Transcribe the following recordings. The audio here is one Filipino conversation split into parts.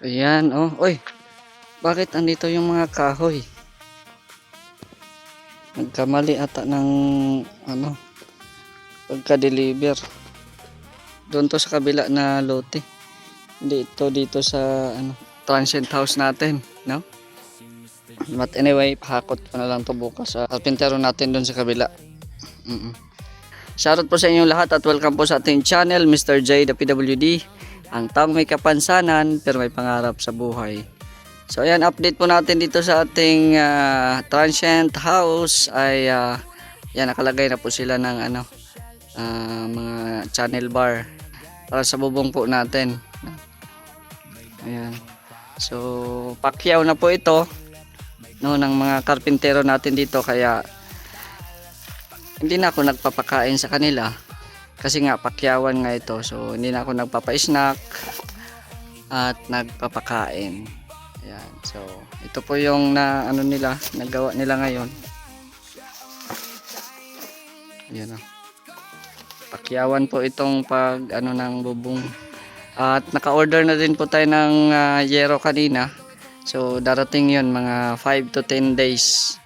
Ayan, oh. Uy, bakit andito yung mga kahoy? Nagkamali ata ng ano, pagka-deliver. Doon to sa kabila na lote. Dito sa ano, transient house natin, no? But anyway, pakakot pa na lang to bukas sa carpintero natin doon sa kabila. Shoutout po sa inyong lahat at welcome po sa ating channel, Mr. J, the PWD. Ang taong may kapansanan pero may pangarap sa buhay. So ayan, update po natin dito sa ating transient house ay yan, nakalagay na po sila ng ano, mga channel bar para sa bubong po natin. Ayan. So pakyaw na po ito no ng mga karpintero natin dito, kaya hindi na ako nagpapakain sa kanila kasi nga pakyawan nga ito. So hindi na ako nagpapa-snack at nagpapakain. Ayan. So ito po yung na ano nila, nagawa nila ngayon. Ayan, oh. Pakyawan po itong pag ano ng bubong. At naka-order na din po tayo ng yero kanina. So darating yun mga 5 to 10 days.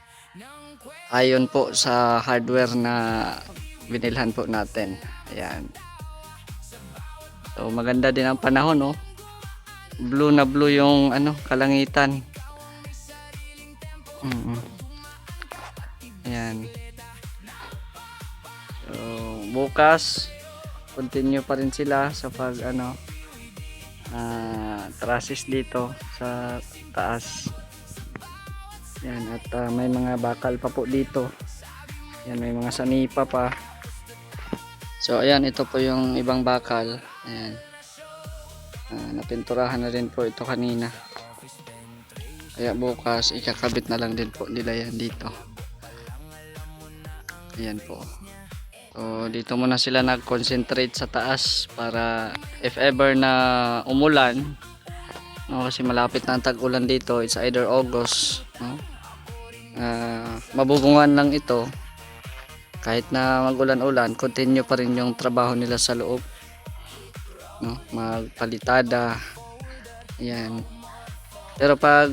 Ayon po sa hardware na binilhan po natin. Ayan. So maganda din ang panahon, oh. Blue na blue yung ano, kalangitan. Ayan. So bukas continue pa rin sila sa pag ano, trusses dito sa taas. Yan, at may mga bakal pa po dito. Yan, may mga sanipa pa. So ayan, ito po yung ibang bakal. Ayan. Napinturahan na rin po ito kanina. Kaya bukas ikakabit na lang din po nila yan dito. Ayan po. So dito muna sila nag-concentrate sa taas para if ever na umulan, no, kasi malapit na ang tag-ulan dito, it's either August, no? Mabubungan lang ito. Kahit na mag-ulan-ulan, continue pa rin yung trabaho nila sa loob, no? Magpalitada. Ayan. Pero pag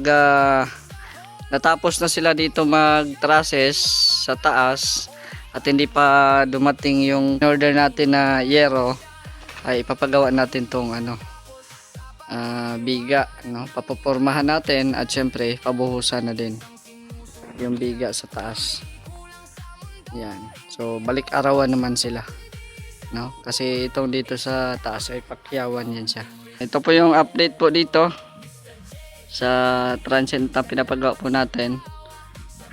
natapos na sila dito mag-trusses sa taas at hindi pa dumating yung order natin na yero, ay ipapagawa natin tong ano, biga, no? Papopormahan natin at syempre pabuhusan na din yung biga sa taas. Yan. So balik arawan naman sila, no? Kasi itong dito sa taas ay pakyawan yan siya. Ito po yung update po dito sa transient na pinapagawa po natin.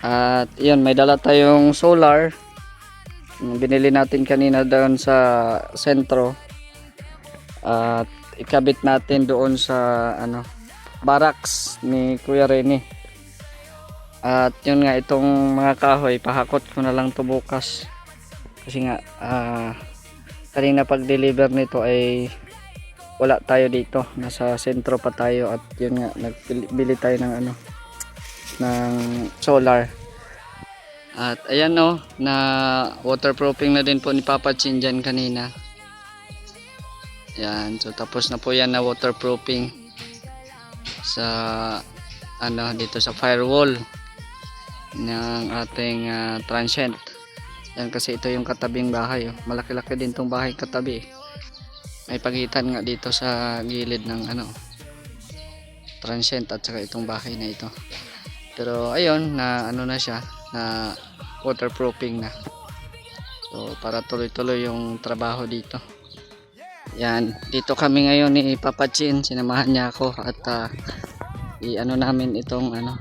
At yun, may dala tayong solar. Binili natin kanina doon sa sentro. At ikabit natin doon sa ano, barracks ni Kuya Rene. At yun nga, itong mga kahoy pahakot ko na lang to bukas kasi nga kanina pag deliver nito ay wala tayo dito, nasa sentro pa tayo. At yun nga, nagbili tayo ng ano, ng solar. At ayan, no, na waterproofing na din po ni Papa Chin dyan kanina. Yan, so tapos na po yan na waterproofing sa ano, dito sa firewall ng ating transient. Yan, kasi ito yung katabing bahay, oh. Malaki-laki din tong bahay katabi. May pagitan nga dito sa gilid ng ano, transient at saka itong bahay na ito. Pero ayun, na ano na siya, na waterproofing na. So para tuloy-tuloy yung trabaho dito. Yan, dito kami ngayon ni Papa Chin, sinamahan niya ako at i-ano namin itong ano,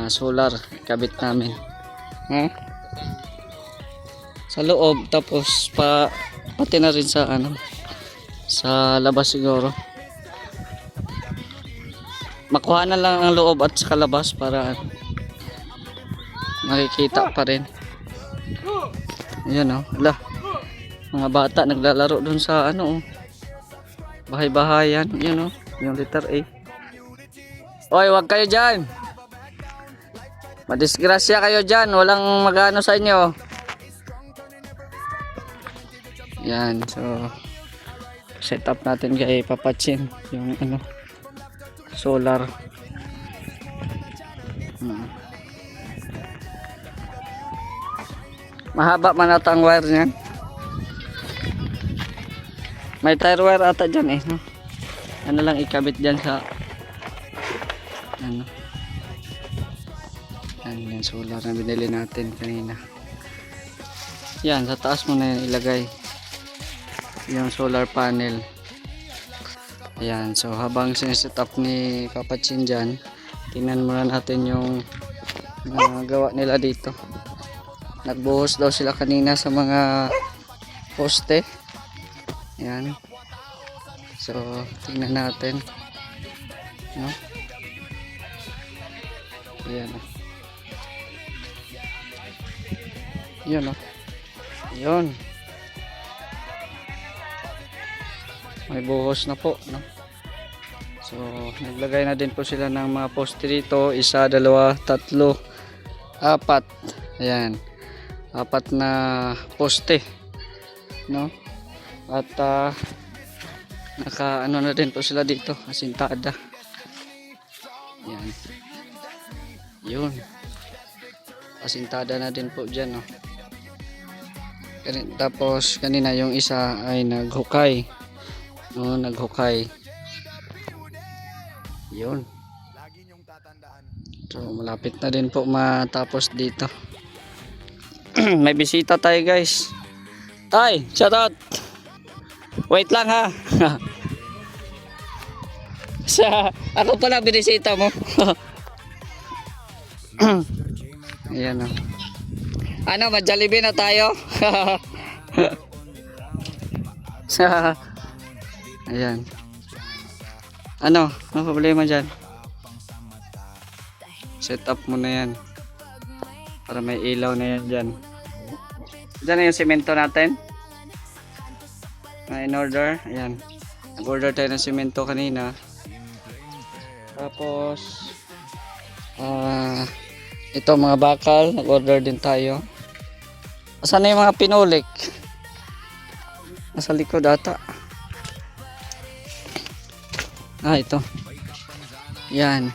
solar, kabit namin. Sa loob, tapos pati na rin sa ano, sa labas siguro. Makuha na lang ang loob at sa labas para makikita pa rin. Ayan, oh, ala, mga bata naglalaro dun sa ano, oh, bahay-bahayan. Ayan, oh, yung letter A. Oy, wag kayo dyan, madisgrasya kayo dyan, walang magano sa inyo. Yan, so set up natin kay Papa Chin yung ano, solar. Mahaba man ata ang wire niyan. May tire wire ata dyan eh, no? Ano lang ikabit dyan sa ano. Yan solar na binili natin kanina. Yan, sa taas mo na yan ilagay yung solar panel. Ayan, so habang sineset up ni Kapatsin dyan, tingnan muna natin yung gawa nila dito. Nagbuhos daw sila kanina sa mga poste. Ayan. So, tingnan natin. No? Ayan. Yun, no? Yun. May buhos na po, no? So, naglagay na din po sila ng mga poste dito. 1, 2, 3, 4. Ayan. 4 na poste, no? At naka ano na din po sila dito, asintada. Yan. Yun. Asintada na din po dyan, no? Tapos kanina yung isa ay naghukay, no? Naghukay. Yun. So malapit na din po matapos dito. May bisita tayo, guys. Tay, shout out. Wait lang ha. Ako pala binisita mo. Ayan o. Ano, ma-Jollibee na tayo? Ayan. Ano problema dyan? Set up mo na yan. Para may ilaw na yan dyan. Dyan na yung semento natin. In order. Ayan. Nag-order tayo ng semento kanina. Tapos ito mga bakal. Nag-order din tayo. Asan na yung mga pinulik? Nasa likod ata. Ito. Yan.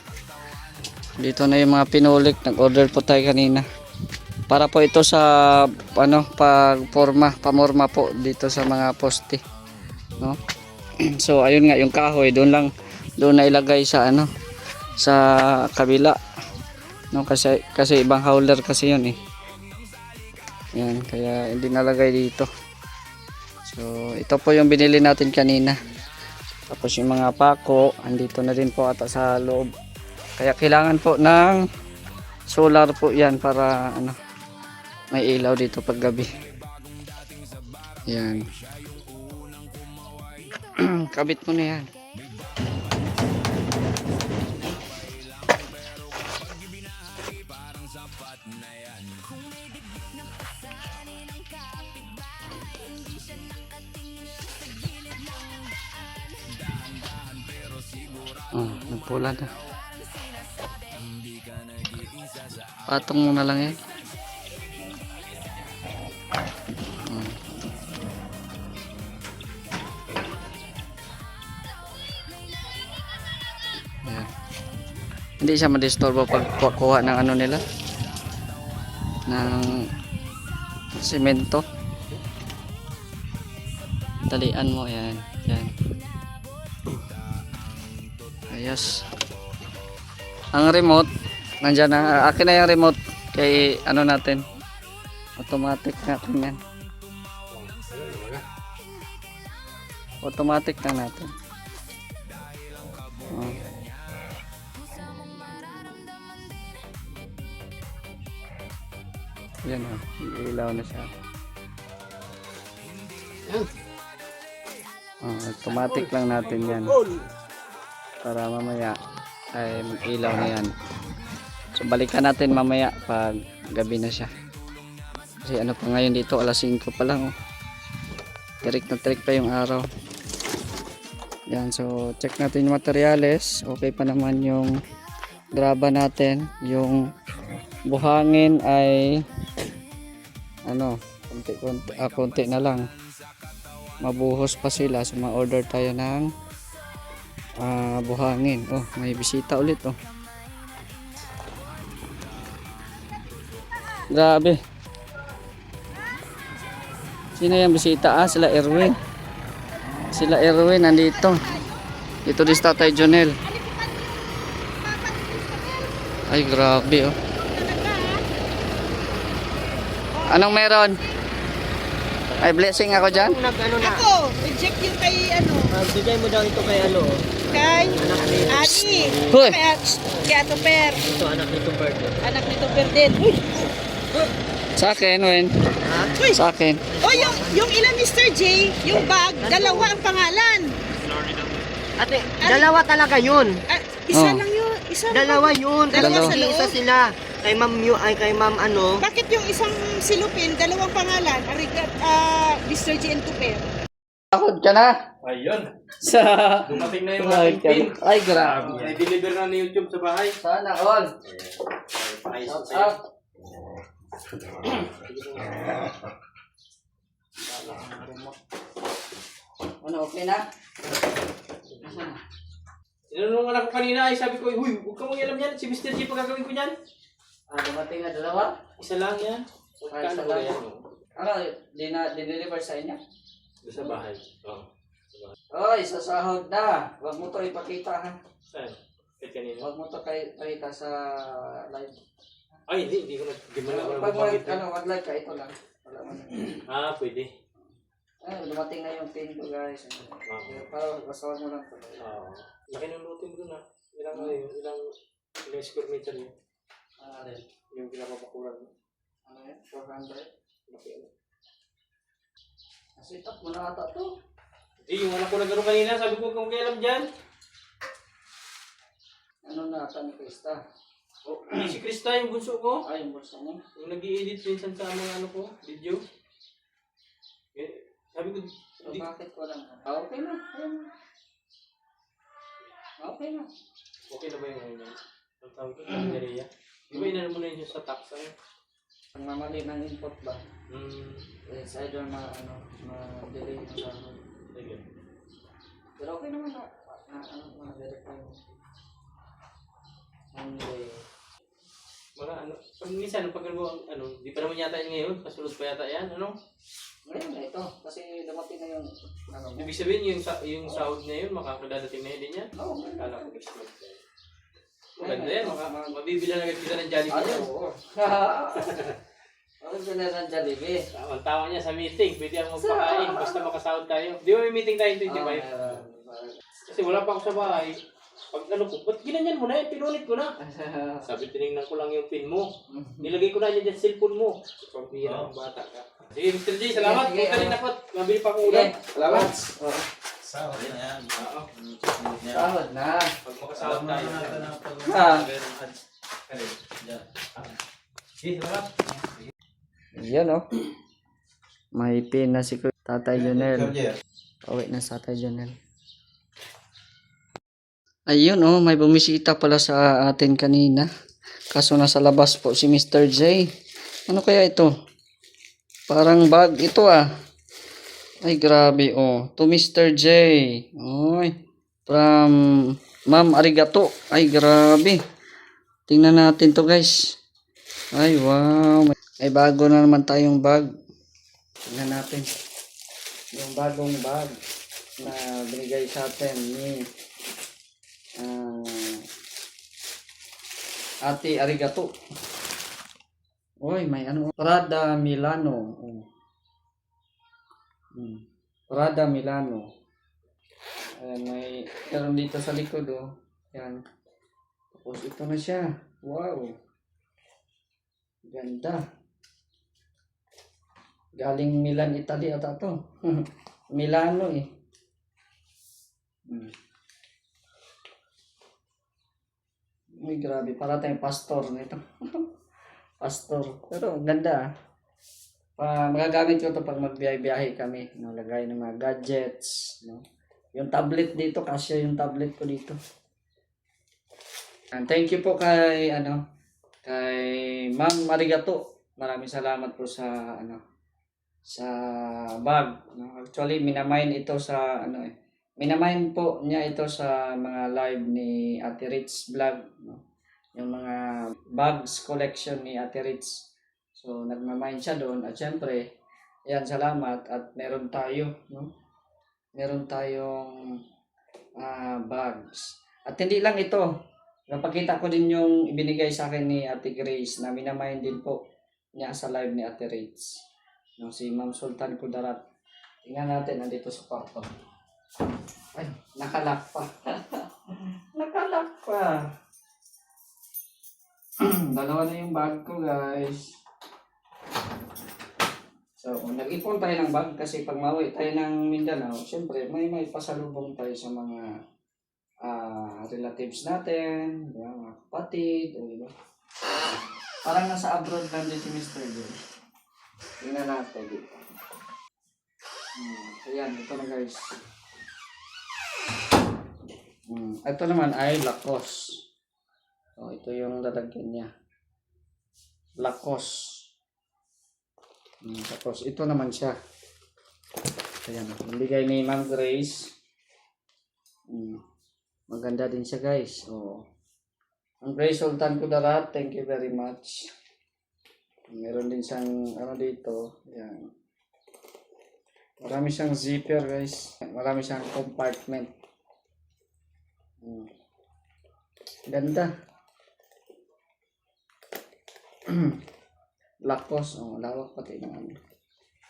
Dito na yung mga pinulik. Nag-order po tayo kanina. Para po ito sa pamorma po dito sa mga poste, no? So ayun nga yung kahoy doon na ilagay sa sa kabila, no? Kasi ibang hauler kasi yun eh. Yan, kaya hindi nalagay dito. So ito po yung binili natin kanina. Tapos yung mga pako andito na din po ata sa loob. Kaya kailangan po ng solar po yan para may ilaw dito pag gabi. Yan. Kabit mo na yan. Nagpula na. Patong mo na lang yan. Hindi siya madisturbo pag kuha ng nila ng semento. Talian mo yan. Ayos. Ang remote nandyan na. Akin na yung remote kay natin, automatic natin yan. Automatic na natin. Yan o, ilaw na siya. Automatic lang natin yan para mamaya ay mag-ilaw na yan. So balikan natin mamaya pag gabi na siya. Kasi pa ngayon dito, alas 5 pa lang. Tirik na tirik pa yung araw. Yan, so check natin yung materyales. Okay pa naman yung graba natin. Yung buhangin ay konti na lang. Mabuhos pa sila. So ma-order tayo ng buhangin. Oh, may bisita ulit oh. Grabe. Sino yung bisita? Sila Erwin. Sila Erwin nandito. Ito din Tatay Jonel. Ay, grabe oh. Anong meron? Ay, blessing ako dyan? Ako, reject yung kay ano. Bigay mo daw ito kay ano. Kay Anak ni Ani. Hoy! Kay Ato Per. ito, anak ni Tumbert. Anak ni Per din. Sa akin, Wen. Ha? Sa akin. Oh, yung ilan Mr. J, yung bag, dalawa ang pangalan. Ate, dalawa talaga yun. Isa Oh. lang yun. Isa lang. Dalawa yun. Dalawa Dalawa. sa loob. Isa sila. Kay ma'am kay ma'am ano. Bakit yung isang silupin, dalawang pangalan? Mr. J and Tuper. Takot ka na? Ayun. Sa... Dumating na yung ating pin. Ay, grabe. I-deliver na ni YouTube sa bahay. Sana all. Ayos Shout sa'yo. out. Ano, okay na? Tinanong ako kanina, ay sabi ko, huy, huwag kang mag-alam yan. Si Mr. G pagkagawin ko yan. Dumating na dalawa? Isa lang yan. Ay, isa Magkano ba lang. yan? Ano, dineliver sa inyo? Sa bahay. Oo. Oy, sa sahod na. Huwag mo to ipakita ha. Saan? Kahit kanina. Huwag mo to pakita sa live. Ay, hindi ko na. Di man ako Pag nababagit. mag-live ka, ito lang. Wala mo na. Pwede. Ay, dumating na yung pin ko guys. Para basta mo lang to. Oo. Laki ng lutin ko na. Ilang ano yun? Ilang square meter yun? Ano rin? Yung pinapapakuran mo. Ano yun? 400? Laki ano. Sit up mo na ata to. Yung anak ko nagkaroon kanina, sabi ko kung kailan dyan. Ano na ata ni Krista? Oh, si Krista yung bunso ko. Ay, yung bulsa mo. Yung nag-i-edit minsan sa mga ano ko, video. Sabi ko, So, di, bakit walang okay na. Ayun. Okay na. okay na ba yung ano niya? Ang tawag ko, Tangeria. Di ba inano mo na yun sa tax? Ano? Ang mamali ng input ba? It's either ma-delay na sa Sige. pero okay naman ma-verify mo. Monday. Mga ano, pag minsan, pag ano, di pa naman yata yun ngayon, kasunod pa yata yan, ano? Ngayon na ito, kasi dumating na yung Ibig sabihin, yung sahod na yun, makakadadating na yun din yan. Oo, Kala ko next month. Maganda yan, mabibila na agad kita ng Jollibee ay, niya. oo. Ano ba na ng Jollibee? Ang tawa niya sa meeting, pwede ako magpakain, basta makasahod tayo. Di ba may meeting tayo 25? Kasi wala pa ako sa bahay. Pag ano ko, ba't ginanyan mo na yan? Pinunit ko na. Sabi, tinignan ko lang yung pin mo. Nilagay ko na yan dyan sa cellphone mo. Pambira ng bata ka. Sige, Mr. J, salamat. Sige, Huwag ka rin dapat. Mabili pa akong ulam. Salamat. Oo. Sahod na yan. Oo. Sahod na. Pag makasahod tayo. Sige, salamat. Yan oh. May pin na si Tatay Jonel. Pauwi na sa Tatay Jonel. Ayun oh, may bumisita pala sa atin kanina. Kaso nasa labas po si Mr. J. Ano kaya ito? Parang bag ito ah. Ay grabe oh. To Mr. J. Oy. From Ma'am Arigato. Ay grabe. Tingnan natin to guys. Ay wow. Ay bago na naman tayong bag. Tingnan natin. Yung bagong bag na binigay sa atin ni Ate Arigato. Uy, may ano? Prada Milano. Prada Milano. Ayan, may meron dito sa likod oh. Yan. Tapos ito na siya. Wow. Ganda. Galing Milan, Italy ata to. Milano eh. Uy, grabe. Para tayong pastor nito. Pastor. Pero ganda ah. Magagamit ko to pag magbiyahe-biyahe kami. No, lagay ng mga gadgets. No? Yung tablet dito, kasya yung tablet ko dito. And thank you po kay kay Ma'am Arigato. Maraming salamat po sa bag. No? Actually, minamain ito sa minamind po niya ito sa mga live ni Ate Rich Vlog, no? Yung mga bags collection ni Ate Rich. So nagmamind siya doon at syempre, yan, salamat at meron tayo, no? Meron tayong bags. At hindi lang ito. Napakita ko din yung ibinigay sa akin ni Ate Grace na minamind din po niya sa live ni Ate Rich. No, si Ma'am Sultan Kudarat. Tingnan natin, nandito sa kwarto. Ay, nakalak pa. Nakalak pa. Dalawa na yung bag ko, guys. So, nag-ipon tayo ng bag kasi pag mauwi tayo ng Mindanao, syempre may pasalubong tayo sa mga relatives natin, diba? Mga kapatid, o diba? Parang nasa abroad lang din si Mr. Joe. Tingnan natin dito. So yan, ito na guys. Ito naman ay Lacoste. So, ito yung lalagyan niya. Lacoste. Tapos ito naman siya. Ayan, nabigay ni Ma'am Grace. Maganda din siya guys. Ma'am Grace Sultan Kudarat, thank you very much. Meron din siyang ano dito. Ayan. Marami siyang zipper guys. Marami siyang compartment. Ganda. Lacoste, lawak pati ng ano.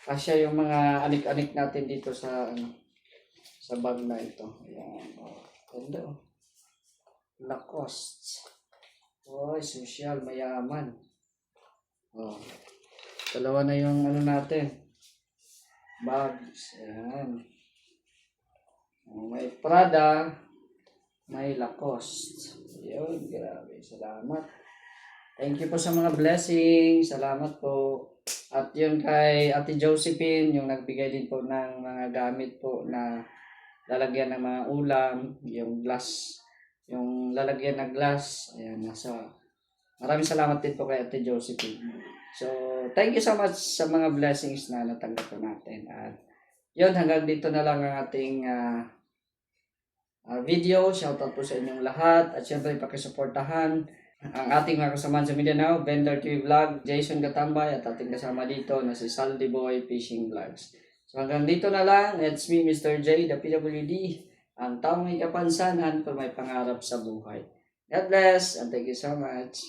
Kasya yung mga anik-anik natin dito sa sa bag na ito. Ayan, ganda Lacoste. Social, mayaman. Dalawa na yung ano natin. Bags, ayan. May Prada, may Lacoste. Ayun, grabe. Salamat. Thank you po sa mga blessings. Salamat po. At yun kay Ate Josephine, yung nagbigay din po ng mga gamit po na lalagyan ng mga ulam, yung glass, yung lalagyan ng glass. Ayan, maraming salamat din po kay Ate Josephine. So, thank you so much sa mga blessings na natanggap po natin. At yun, hanggang dito na lang ang ating video. Shoutout po sa inyong lahat. At syempre, pakisuportahan ang ating mga kasamahan sa Mindanao, Vendor TV Vlog, Jason Gatambay, at ating kasama dito na si Saldi Boy Fishing Vlogs. So hanggang dito na lang, it's me, Mr. J, the PWD, ang taong may kapansanan para may pangarap sa buhay. God bless, and thank you so much.